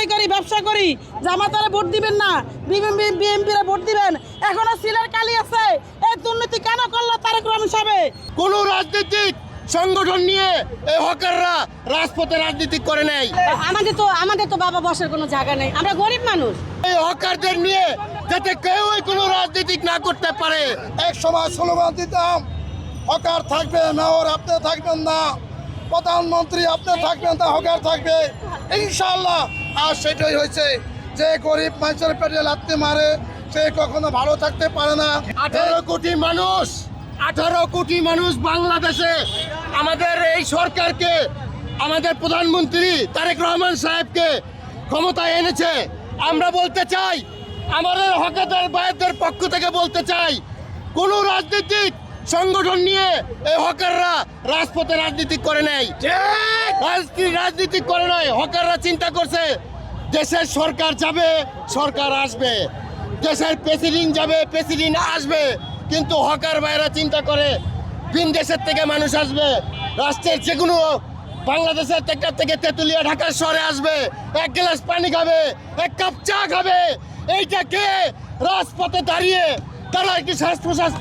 হকারি করি, ব্যবসা করি, জামাতারে ভোট দিবেন না, বিএনপিরে ভোট দিবেন। এখনো সিলের কালি আছে। এই দুর্নীতি কেন করলো তারেক রহমান সাহেব? কোন রাজনৈতিক সংগঠন নিয়ে এই হকাররা রাজপথে রাজনীতি করে নাই। আমাদের তো বাবা বসার কোনো জায়গা নেই, আমরা গরিব মানুষ। এই হকারদের নিয়ে যাতে কেউই কোনো রাজনীতি না করতে পারে। এক সময় স্লোগান দিতাম, হকার থাকবে না, ওর আপনি থাকবেন না, প্রধানমন্ত্রী আপনি থাকবেন না, হকার থাকবে ইনশাআল্লাহ। আর সেটাই হয়েছে, যে গরিব মানুষের পেটে লাথি মারে সে কখনো ভালো থাকতে পারে না। 18 কোটি মানুষ বাংলাদেশে আমাদের এই সরকারকে, আমাদের প্রধানমন্ত্রী তারেক রহমান সাহেবকে ক্ষমতায় এনেছে। আমরা বলতে চাই, আমাদের হকারদের ভাইদের পক্ষ থেকে বলতে চাই, কোনো রাজনৈতিক সংগঠন নিয়ে এই হকাররা রাজপথে রাজনীতি করে নাই, রাজনীতি করে নাই। হকাররা চিন্তা করছে দেশের সরকার যাবে, সরকার আসবে, দেশের প্রেসিডেন্ট যাবে, প্রেসিডেন্ট আসবে। কিন্তু হকার ভাইরা চিন্তা করে ভিন দেশের থেকে মানুষ আসবে, রাষ্ট্রের যে কোনো বাংলাদেশের থেকে তেঁতুলিয়া ঢাকার শহরে আসবে, এক গ্লাস পানি খাবে, এক কাপ চা খাবে। এইটাকে রাজপথে দাঁড়িয়ে তারা একটি শ্বাস প্রশ্বাস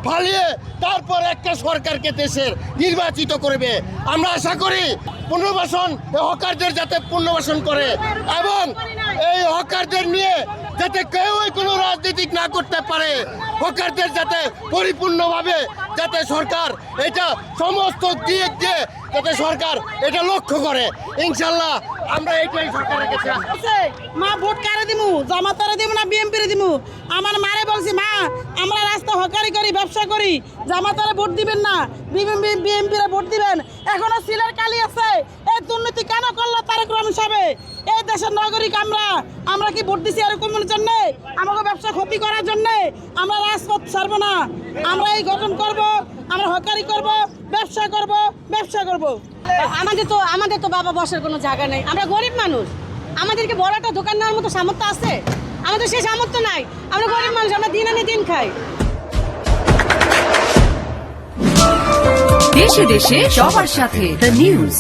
ফালিয়ে তারপর একটা সরকারকে দেশের নির্বাচিত করবে। আমরা আশা করি পুনর্বাসন হকারদের যাতে পুনর্বাসন করে, এবং এই হকারদের নিয়ে যাতে কেউই কোনো রাজনীতি না করতে পারে। হকারদের যাতে পরিপূর্ণভাবে যাতে সরকার এটা সমস্ত দিক দিয়ে যাতে সরকার এটা লক্ষ্য করে। ইনশাল্লাহ আমরা এইটাই সরকারের কাছে মা ভোট কারে দিমু, জামাতারে দিমু না বিএনপিরে দিমু? আমার মারে বলছি, মা আমরা রাস্তা হকারি করি, ব্যবসা করি, জামাতারে ভোট দিবেন না, বিএনপিরে ভোট দিবেন। এখনো সিলের কালি আছে। এই দুর্নীতি কেন করলো তারেক রহমান সাহেব? এই দেশের নাগরিক আমরা কি ভোট দিছি এরকমের জন্য? আমাকে ব্যবসা ক্ষতি করার জন্য? আমরা রাজপথ ছাড়বো না, আমরা এই গঠন করব, আমরা হকারি করব, ব্যবসা করব। আমাদের তো বাবা বসার কোনো জায়গা নেই, আমরা গরিব মানুষ। আমাদেরকে বড় একটা দোকান নেওয়ার মতো সামর্থ্য আছে? আমাদের সেই সামর্থ্য নাই। আমরা গরিব মানুষ, আমরা দিন আনি দিন খাই। দেশে দেশে সবার সাথে দ্য নিউজ।